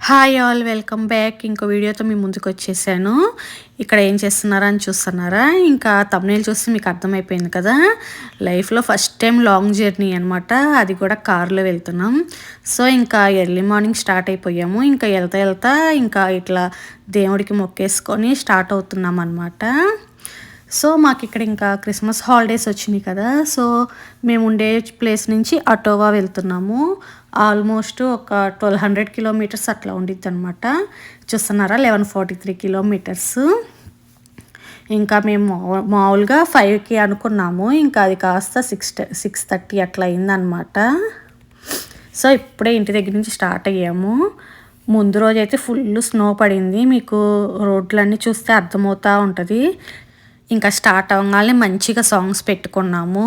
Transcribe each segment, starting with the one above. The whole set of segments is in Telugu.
Hi all, welcome back. ఇంకో వీడియోతో మీ ముందుకు వచ్చేసాను. ఇక్కడ ఏం చేస్తున్నారా అని చూస్తున్నారా? ఇంకా థంబ్నెయిల్ చూస్తే మీకు అర్థమైపోయింది కదా, లైఫ్లో ఫస్ట్ టైం లాంగ్ జర్నీ అనమాట. అది కూడా కార్లో వెళ్తున్నాం. సో ఇంకా ఎర్లీ మార్నింగ్ స్టార్ట్ అయిపోయాము. ఇంకా వెళ్తా ఇంకా ఇట్లా దేవుడికి మొక్కేసుకొని స్టార్ట్ అవుతున్నాం అనమాట. సో మాకు ఇక్కడ ఇంకా క్రిస్మస్ హాలిడేస్ వచ్చినాయి కదా, సో మేము ఉండే ప్లేస్ నుంచి అటోవా వెళ్తున్నాము. ఆల్మోస్ట్ ఒక 1200 కిలోమీటర్స్ అట్లా ఉండిద్ది అనమాట. చూస్తున్నారా, 1143 కిలోమీటర్స్. ఇంకా మేము మామూలుగా 5కి అనుకున్నాము, ఇంకా అది కాస్త 6:30 అట్లా అయిందనమాట. సో ఇప్పుడే ఇంటి దగ్గర నుంచి స్టార్ట్ అయ్యాము. ముందు రోజు అయితే ఫుల్ స్నో పడింది, మీకు రోడ్లన్నీ చూస్తే అర్థమవుతూ ఉంటుంది. ఇంకా స్టార్ట్ అవ్వగానే మంచిగా సాంగ్స్ పెట్టుకున్నాము.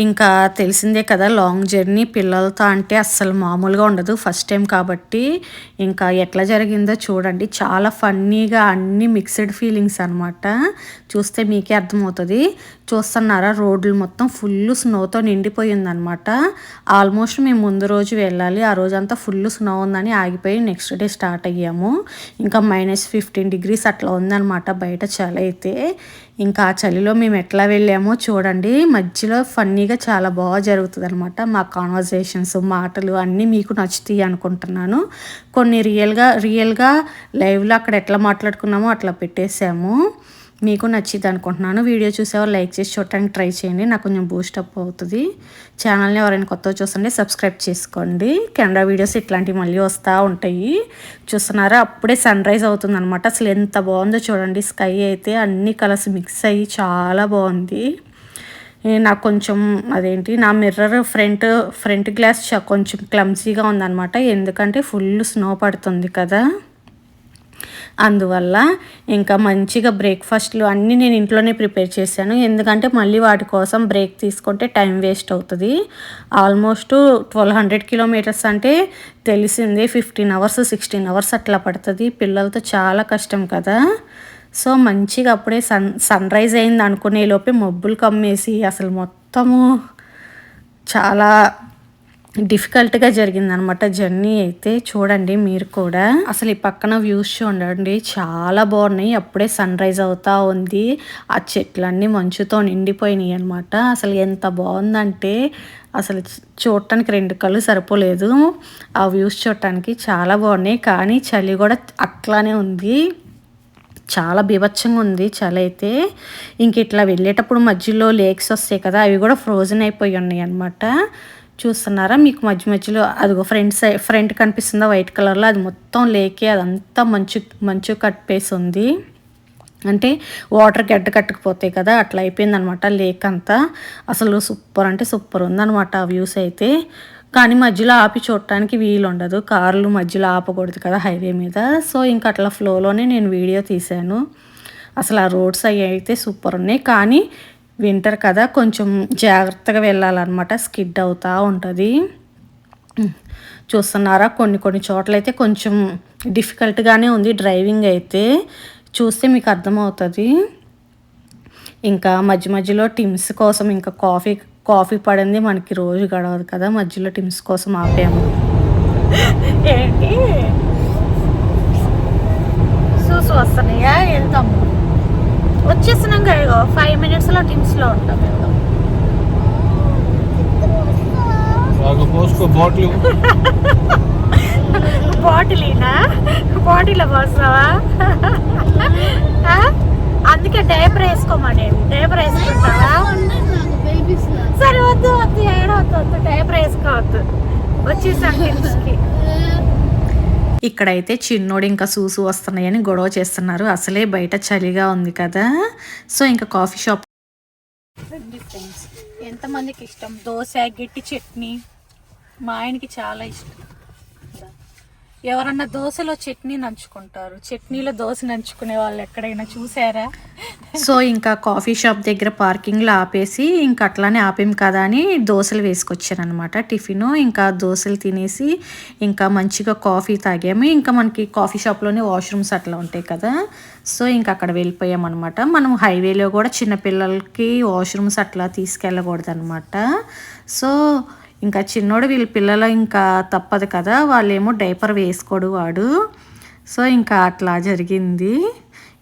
ఇంకా తెలిసిందే కదా, లాంగ్ జర్నీ పిల్లలతో అంటే అస్సలు మామూలుగా ఉండదు, ఫస్ట్ టైం కాబట్టి. ఇంకా ఎట్లా జరిగిందో చూడండి, చాలా ఫన్నీగా అన్ని మిక్స్డ్ ఫీలింగ్స్ అనమాట. చూస్తే మీకే అర్థమవుతుంది. చూస్తున్నారా, రోడ్లు మొత్తం ఫుల్ స్నోతో నిండిపోయిందనమాట. ఆల్మోస్ట్ మేము ముందు రోజు వెళ్ళాలి, ఆ రోజంతా ఫుల్ స్నో ఉందని ఆగిపోయి నెక్స్ట్ డే స్టార్ట్ అయ్యాము. ఇంకా -15 డిగ్రీస్ అట్లా ఉందన్నమాట బయట చలి అయితే. ఇంకా ఆ చలిలో మేము ఎట్లా వెళ్ళామో చూడండి. మధ్యలో ఫన్నీగా చాలా బాగా జరుగుతుంది అనమాట. మా కాన్వర్జేషన్స్, మాటలు అన్నీ మీకు నచ్చుతాయి అనుకుంటున్నాను. కొన్ని రియల్గా లైవ్లో అక్కడ ఎట్లా మాట్లాడుకున్నామో అట్లా పెట్టేసాము. మీకు నచ్చింది అనుకుంటున్నాను. వీడియో చూసేవారు లైక్ చేసి చూడటానికి ట్రై చేయండి, నాకు కొంచెం బూస్టప్ అవుతుంది. ఛానల్ని ఎవరైనా కొత్తగా చూస్తుంటే సబ్స్క్రైబ్ చేసుకోండి. కెనడా వీడియోస్ ఇట్లాంటివి మళ్ళీ వస్తూ ఉంటాయి. చూస్తున్నారా, అప్పుడే సన్ రైజ్ అవుతుంది అనమాట. అసలు ఎంత బాగుందో చూడండి, స్కై అయితే అన్ని కలర్స్ మిక్స్ అయ్యి చాలా బాగుంది. నాకు కొంచెం నా మిర్రర్ ఫ్రంట్ గ్లాస్ కొంచెం క్లమ్సీగా ఉందన్నమాట, ఎందుకంటే ఫుల్ స్నో పడుతుంది కదా, అందువల్ల. ఇంకా మంచిగా బ్రేక్ఫాస్ట్లు అన్నీ నేను ఇంట్లోనే ప్రిపేర్ చేశాను, ఎందుకంటే మళ్ళీ వాటి కోసం బ్రేక్ తీసుకుంటే టైం వేస్ట్ అవుతుంది. ఆల్మోస్ట్ 1200 కిలోమీటర్స్ అంటే తెలిసిందే, 15 అవర్స్ 16 అవర్స్ అట్లా పడుతుంది. పిల్లలతో చాలా కష్టం కదా. సో మంచిగా అప్పుడే సన్ రైజ్ అయింది అనుకునే లోపే మబ్బులు కమ్మేసి అసలు మొత్తము చాలా డిఫికల్ట్గా జరిగిందనమాట జర్నీ అయితే. చూడండి మీరు కూడా, అసలు ఈ పక్కన వ్యూస్ చూడండి చాలా బాగున్నాయి. అప్పుడే సన్ రైజ్ అవుతూ ఉంది, ఆ చెట్లన్నీ మంచుతో నిండిపోయినాయి అనమాట. అసలు ఎంత బాగుందంటే అసలు చూడటానికి 2 కళ్ళు సరిపోలేదు ఆ వ్యూస్ చూడటానికి, చాలా బాగున్నాయి. కానీ చలి కూడా అట్లానే ఉంది, చాలా బీభత్సంగా ఉంది చలి అయితే. ఇంక ఇట్లా వెళ్ళేటప్పుడు మధ్యలో లేక్స్ వస్తాయి కదా, అవి కూడా ఫ్రోజన్ అయిపోయి ఉన్నాయి అనమాట. చూస్తున్నారా, మీకు మధ్యలో అదిగో ఫ్రంట్ కనిపిస్తుందా వైట్ కలర్లో, అది మొత్తం లేకే, అదంతా మంచు కట్టేసి ఉంది. అంటే వాటర్ కట్టుకుపోతాయి కదా, అట్లా అయిపోయింది అనమాట లేక్ అంతా. అసలు సూపర్ అంటే సూపర్ ఉందన్నమాట ఆ వ్యూస్ అయితే. కానీ మధ్యలో ఆపి చూడటానికి వీలు ఉండదు, కార్లు మధ్యలో ఆపకూడదు కదా హైవే మీద. సో ఇంకా అట్లా ఫ్లోలోనే నేను వీడియో తీశాను. అసలు ఆ రోడ్స్ అవి అయితే సూపర్ ఉన్నాయి, కానీ వింటర్ కదా కొంచెం జాగ్రత్తగా వెళ్ళాలన్నమాట, స్కిడ్ అవుతూ ఉంటుంది. చూస్తున్నారా, కొన్ని చోట్ల అయితే కొంచెం డిఫికల్ట్గానే ఉంది డ్రైవింగ్ అయితే, చూస్తే మీకు అర్థమవుతుంది. ఇంకా మధ్యలో టిమ్స్ కోసం ఇంకా కాఫీ పడింది, మనకి రోజు గడవదు కదా, మధ్యలో టిమ్స్ కోసం ఆపాము. ఏంటి చూసి వస్తున్నాయా, వెళ్తాము వచ్చేస్తున్నాం కదా, 5 మినిట్స్లో టిమ్స్లో ఉంటాం. బాటిల్ పోస్తావా? అందుకే డైపర్ వేసుకోమనేది, డైపర్ వేసుకుంటావా? సరే వద్దు ఏడవద్దు, డైపర్ వేసుకోవద్దు. వచ్చేసాం టిమ్స్కి. ఇక్కడైతే చిన్నోడు ఇంకా సూసు వస్తున్నాయని గొడవ చేస్తున్నారు, అసలే బయట చలిగా ఉంది కదా. సో ఇంకా కాఫీ షాప్. ఫ్రెండ్స్, ఎంతమందికి ఇష్టం దోశ గట్టి చట్నీ? మా ఆయనకి చాలా ఇష్టం. ఎవరన్నా దోశలో చట్నీ నంచుకుంటారు, చట్నీలో దోశ నంచుకునే వాళ్ళు ఎక్కడైనా చూసారా? సో ఇంకా కాఫీ షాప్ దగ్గర పార్కింగ్లో ఆపేసి ఇంకా అట్లానే ఆపేం కదా అని దోశలు వేసుకొచ్చారనమాట టిఫిన్. ఇంకా దోశలు తినేసి ఇంకా మంచిగా కాఫీ తాగాము. ఇంకా మనకి కాఫీ షాప్లోనే వాష్రూమ్స్ అట్లా ఉంటాయి కదా, సో ఇంకా అక్కడ వెళ్ళిపోయామన్నమాట. మనం హైవేలో కూడా చిన్నపిల్లలకి వాష్రూమ్స్ అట్లా తీసుకెళ్ళకూడదు అనమాట. సో ఇంకా చిన్నోడు వీళ్ళ పిల్లలు ఇంకా తప్పదు కదా, వాళ్ళేమో డైపర్ వేసుకోడు వాడు. సో ఇంకా అట్లా జరిగింది.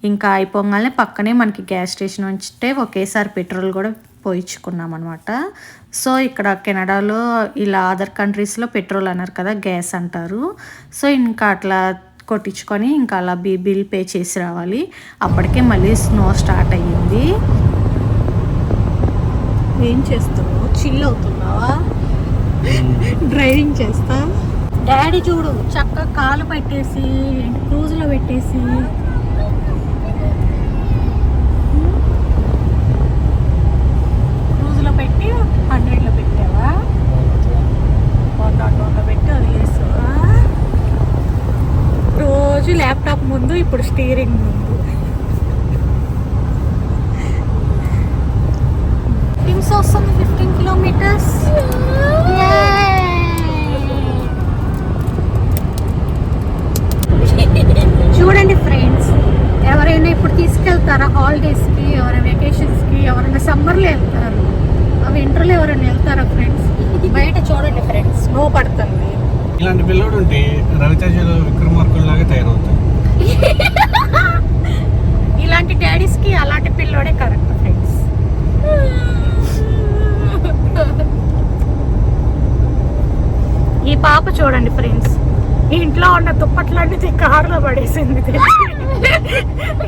ఇంకా అయిపోగానే పక్కనే మనకి గ్యాస్ స్టేషన్ ఉంచితే ఒకేసారి పెట్రోల్ కూడా పోయించుకున్నాం అనమాట. సో ఇక్కడ కెనడాలో ఇలా అదర్ కంట్రీస్లో పెట్రోల్ అన్నారు కదా, గ్యాస్ అంటారు. సో ఇంకా అట్లా కొట్టించుకొని ఇంకా అలా బిల్ పే చేసి రావాలి. అప్పటికే మళ్ళీ స్నో స్టార్ట్ అయ్యింది. ఏం చేస్తున్నావు? చిల్ అవుతున్నావా? డ్రైవింగ్ చేస్తా. డాడీ చూడు చక్కగా కాలు పెట్టేసి క్రూజ్లో పెట్టేసి క్రూజ్లో పెట్టి 100లో పెట్టావా? 101లో పెట్టి వదిలేసావా? రోజు ల్యాప్టాప్ ముందు, ఇప్పుడు స్టీరింగ్ ముందు. టిమ్స్ వస్తుంది 15 కిలోమీటర్స్. చూడండి ఫ్రెండ్స్, ఎవరైనా ఇప్పుడు తీసుకెళ్తారా హాలిడేస్కి, ఎవరైనా వెకేషన్స్కి, ఎవరైనా సమ్మర్లో వెళ్తారు, వింటర్లో ఎవరైనా వెళ్తారా ఫ్రెండ్స్? బయట చూడండి ఫ్రెండ్స్, స్నో పడుతుంది. ఇలాంటి పిల్లోడు ఉంటే రవితేజలో విక్రమార్కుల్లాగా తయారవుతాయి. ఇలాంటి డాడీస్కి అలాంటి పిల్లోడే కరెక్ట్ ఫ్రెండ్స్. ఈ పాప చూడండి ఫ్రెండ్స్, ఇంట్లో ఉన్న దుప్పట్లన్నీ కారులో పడేసింది.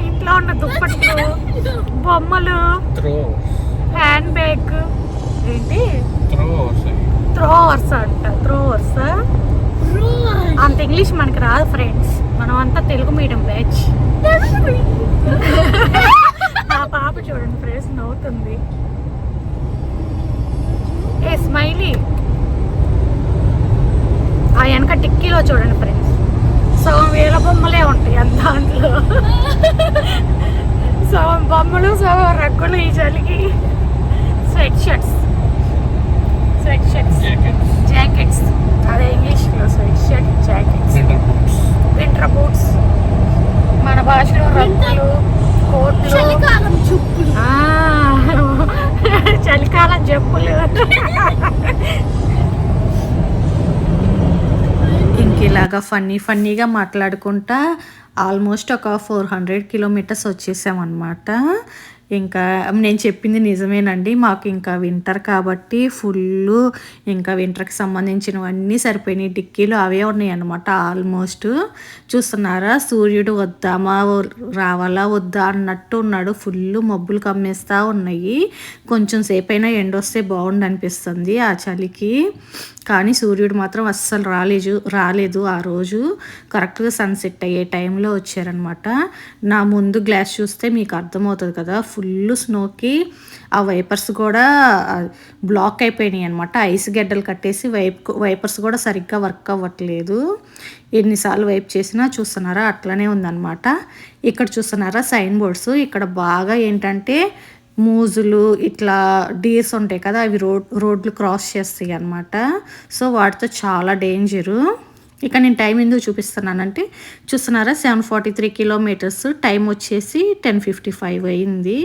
ఇంట్లో ఉన్న దుప్పట్లు, బొమ్మలు, హ్యాండ్ బ్యాగ్, ఏంటి త్రోవర్స్ అంట. త్రోవర్స్ అంత ఇంగ్లీష్ మనకి రాదు ఫ్రెండ్స్, మనం అంతా తెలుగు మీడియం బ్యాచ్. ఆ పాప చూడండి ఫ్రెండ్స్ నవ్వుతుంది. ఏ స్మైలీ. ఆ వెనక టిక్కీలో చూడండి ఫ్రెండ్స్, సగం వేల బొమ్మలే ఉంటాయి అంత అందులో. సగం బొమ్మలు, సగం రగ్గులు. ఈ చలికి స్వెట్ షర్ట్స్, జాకెట్స్, అదే ఇంగ్లీష్లో sweat shirt, jackets, winter boots, మన భాషలో రగ్గులు, కోట్లు, చలికాలం చెప్పులు. ఇంకిలాగా ఫన్నీగా మాట్లాడుకుంటా ఆల్మోస్ట్ ఒక 400 కిలోమీటర్స్ వచ్చేసామన్నమాట. ఇంకా నేను చెప్పింది నిజమేనండి, మాకు ఇంకా వింటర్ కాబట్టి ఫుల్ ఇంకా వింటర్కి సంబంధించినవన్నీ సరిపోయినాయి. డిక్కీలు అవే ఉన్నాయి అన్నమాట. ఆల్మోస్ట్ చూస్తున్నారా, సూర్యుడు వద్దామా రావాలా వద్దా అన్నట్టు ఉన్నాడు. ఫుల్ మబ్బులు కమ్మేస్తూ ఉన్నాయి. కొంచెం సేపు అయినా ఎండ వస్తే బాగుండు అనిపిస్తుంది ఆ చలికి. కానీ సూర్యుడు మాత్రం అస్సలు రాలేదు ఆ రోజు. కరెక్ట్గా సన్సెట్ అయ్యే టైంలో వచ్చారనమాట. నా ముందు గ్లాస్ చూస్తే మీకు అర్థమవుతుంది కదా, ఫుల్ స్నోకి ఆ వైపర్స్ కూడా బ్లాక్ అయిపోయినాయి అనమాట. ఐస్ గడ్డలు కట్టేసి వైపర్స్ కూడా సరిగ్గా వర్క్ అవ్వట్లేదు. ఎన్నిసార్లు వైప్ చేసినా చూస్తున్నారా అట్లనే ఉందన్నమాట. ఇక్కడ చూస్తున్నారా సైన్ బోర్డ్స్. ఇక్కడ బాగా ఏంటంటే మూజులు, ఇట్లా డీర్స్ ఉంటాయి కదా, అవి రోడ్లు క్రాస్ చేస్తాయి అన్నమాట. సో వాటితో చాలా డేంజరు. ఇక నేను టైం ఎందుకు చూపిస్తున్నానంటే చూస్తున్నారా 743 కిలోమీటర్స్, టైం వచ్చేసి 10:55 అయింది.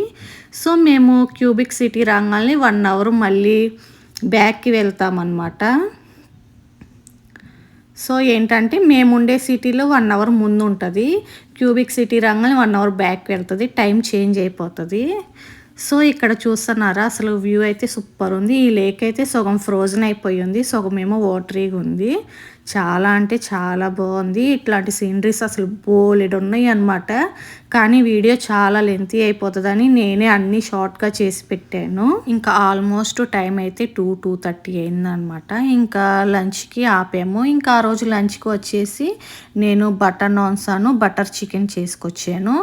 సో మేము క్యూబిక్ సిటీ రాగానే 1 అవర్ మళ్ళీ బ్యాక్కి వెళ్తామన్నమాట. సో ఏంటంటే మేము ఉండే సిటీలో 1 అవర్ ముందు ఉంటుంది, క్యూబిక్ సిటీ రాగానే 1 అవర్ బ్యాక్ వెళ్తుంది, టైం చేంజ్ అయిపోతుంది. సో ఇక్కడ చూస్తున్నారా అసలు వ్యూ అయితే సూపర్ ఉంది. ఈ లేక్ అయితే సగం ఫ్రోజన్ అయిపోయి ఉంది, సగం ఏమో వాటరీగా ఉంది. చాలా అంటే చాలా బాగుంది. ఇట్లాంటి సీనరీస్ అసలు బోలెడు ఉన్నాయి అనమాట. కానీ వీడియో చాలా లెంతీ అయిపోతుందని నేనే అన్నీ షార్ట్గా చేసి పెట్టాను. ఇంకా ఆల్మోస్ట్ టైం అయితే 2:30 అయిందనమాట. ఇంకా లంచ్కి ఆపాము. ఇంకా ఆ రోజు లంచ్కి వచ్చేసి నేను బటర్ నాన్సాను బటర్ చికెన్ చేసుకొచ్చాను.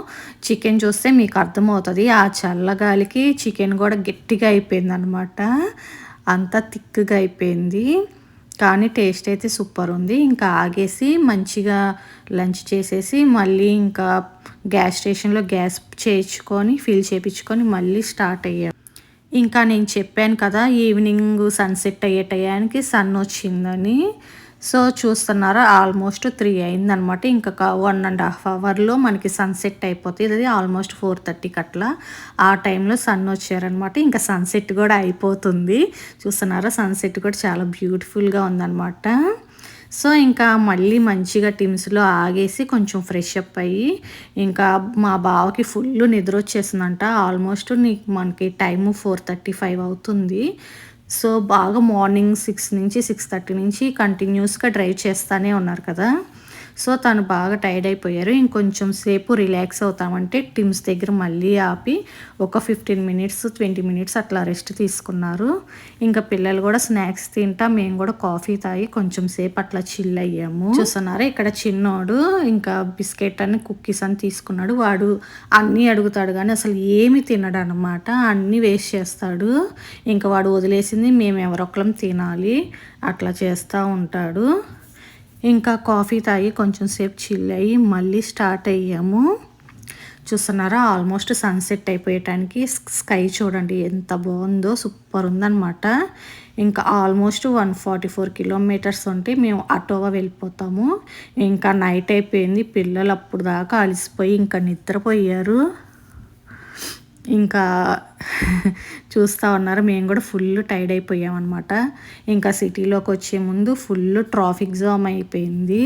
చికెన్ చూస్తే మీకు అర్థమవుతుంది, ఆ చల్లగాలికి చికెన్ కూడా గట్టిగా అయిపోయింది అనమాట, అంతా థిక్గా అయిపోయింది. కానీ టేస్ట్ అయితే సూపర్ ఉంది. ఇంకా ఆగేసి మంచిగా లంచ్ చేసేసి మళ్ళీ ఇంకా గ్యాస్ స్టేషన్లో గ్యాస్ ఫిల్ చేయించుకొని మళ్ళీ స్టార్ట్ అయ్యాం. ఇంకా నేను చెప్పాను కదా ఈవినింగ్ సన్సెట్ అయ్యే టయానికి సన్ వచ్చిందని. సో చూస్తున్నారా ఆల్మోస్ట్ 3 అయిందనమాట. ఇంకా 1.5 అవర్లో మనకి సన్సెట్ అయిపోతుంది. ఇది ఆల్మోస్ట్ 4:30కి అట్లా ఆ టైంలో సన్ వచ్చారనమాట. ఇంకా సన్సెట్ కూడా అయిపోతుంది. చూస్తున్నారా సన్సెట్ కూడా చాలా బ్యూటిఫుల్గా ఉందన్నమాట. సో ఇంకా మళ్ళీ మంచిగా టిమ్స్లో ఆగేసి కొంచెం ఫ్రెష్ అప్ అయ్యి ఇంకా మా బావకి ఫుల్ నిద్ర వచ్చేసిందంట. ఆల్మోస్ట్ మనకి టైము 4:35 అవుతుంది. సో బాగా మార్నింగ్ 6 నుంచి 6:30 నుంచి కంటిన్యూస్గా డ్రైవ్ చేస్తూనే ఉన్నారు కదా. సో తను బాగా టైర్డ్ అయిపోయారు. ఇంకొంచెం సేపు రిలాక్స్ అవుతామంటే టిమ్స్ దగ్గర మళ్ళీ ఆపి ఒక 15 మినిట్స్ 20 మినిట్స్ అట్లా రెస్ట్ తీసుకున్నారు. ఇంకా పిల్లలు కూడా స్నాక్స్ తింటా మేము కూడా కాఫీ తాగి కొంచెం సేపు అట్లా చిల్ అయ్యాము. చూస్తున్నారు ఇక్కడ చిన్నోడు ఇంకా బిస్కెట్ అని కుక్కీస్ అని తీసుకున్నాడు. వాడు అన్నీ అడుగుతాడు కానీ అసలు ఏమి తినడు అనమాట. అన్నీ వేస్ట్ చేస్తాడు. ఇంకా వాడు వదిలేసింది మేము ఎవరొక్కరం తినాలి అట్లా చేస్తూ ఉంటాడు. ఇంకా కాఫీ తాగి కొంచెం సేపు చిల్ అయ్యి మళ్ళీ స్టార్ట్ అయ్యాము. చూస్తున్నారా ఆల్మోస్ట్ సన్సెట్ అయిపోయటానికి స్కై చూడండి ఎంత బాగుందో, సూపర్ ఉందన్నమాట. ఇంకా ఆల్మోస్ట్ 144 కిలోమీటర్స్ ఉంటే మేము ఆటోగా వెళ్ళిపోతాము. ఇంకా నైట్ అయిపోయింది. పిల్లలు అప్పుడు దాకా అలసిపోయి ఇంకా నిద్రపోయారు. ఇంకా చూస్తూ ఉన్నారు. మేము కూడా ఫుల్ టైర్డ్ అయిపోయామన్నమాట. ఇంకా సిటీలోకి వచ్చే ముందు ఫుల్ ట్రాఫిక్ జామ్ అయిపోయింది.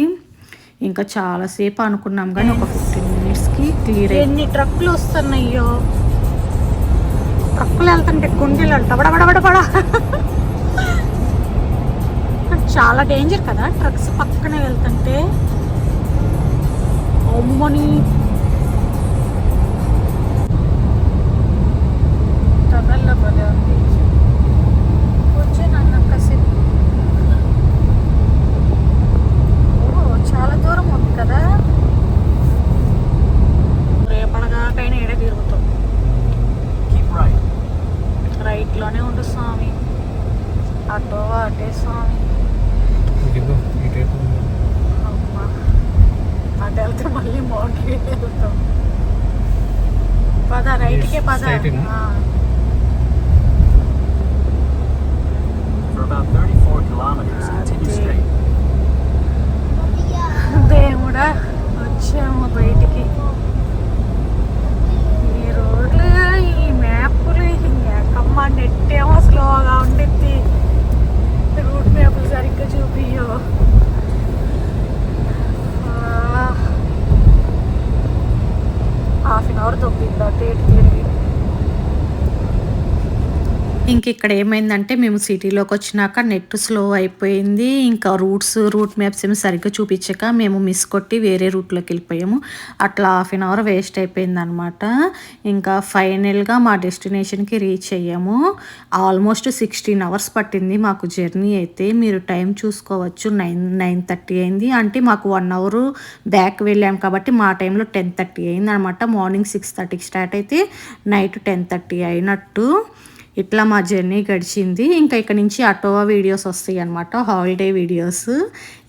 ఇంకా చాలాసేపు అనుకున్నాం కానీ ఒక 15 మినిట్స్కి క్లియర్. ఎన్ని ట్రక్కులు వస్తున్నాయో, ట్రక్కులు వెళ్తుంటే గుండెలు వెళ్తా బడబడబడబడ. చాలా డేంజర్ కదా ట్రక్స్ పక్కనే వెళ్తుంటే. అమ్మని చాలా దూరం ఉంది కదా. రేపడగాకైనా ఏడే తిరుగుతాం. రైట్లోనే ఉండు స్వామి. అటో అటే స్వామి. అమ్మా అటు వెళ్తే మళ్ళీ మోటరీ వెళ్తాం. పద రైట్కే పద. దేవుడా వచ్చాము బయటికి. ఈ రోడ్లు ఈ మ్యాప్లు ఎక్కమ్మ నెట్ ఏమో స్లోగా ఉండిద్ది. రూట్ మ్యాప్లు సరిగ్గా చూపియో. హాఫ్ అన్ అవర్ దొబ్బింది అటు ఇటు తిరిగి. ఇంక ఇక్కడ ఏమైందంటే మేము సిటీలోకి వచ్చినాక నెట్ స్లో అయిపోయింది. ఇంకా రూట్ మ్యాప్స్ ఏమో సరిగ్గా చూపించక మేము మిస్ కొట్టి వేరే రూట్లోకి వెళ్ళిపోయాము. అట్లా హాఫ్ అన్ అవర్ వేస్ట్ అయిపోయింది అనమాట. ఇంకా ఫైనల్గా మా డెస్టినేషన్కి రీచ్ అయ్యాము. ఆల్మోస్ట్ 16 అవర్స్ పట్టింది మాకు జర్నీ అయితే. మీరు టైం చూసుకోవచ్చు. 9:30 అయింది. అంటే మాకు 1 అవర్ బ్యాక్ వెళ్ళాము కాబట్టి మా టైంలో 10:30 అయింది అనమాట. మార్నింగ్ 6:30కి స్టార్ట్ అయితే నైట్ 10:30 అయినట్టు. ఇట్లా మా జర్నీ గడిచింది. ఇంకా ఇక్కడ నుంచి ఆటోవా వీడియోస్ వస్తాయి అనమాట, హాలిడే వీడియోస్.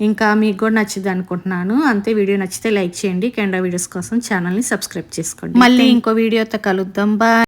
ఇంకా మీకు కూడా నచ్చింది అనుకుంటున్నాను. అంతే. వీడియో నచ్చితే లైక్ చేయండి. కెనడా వీడియోస్ కోసం ఛానల్ని సబ్స్క్రైబ్ చేసుకోండి. మళ్ళీ ఇంకో వీడియోతో కలుద్దాం. బాయ్.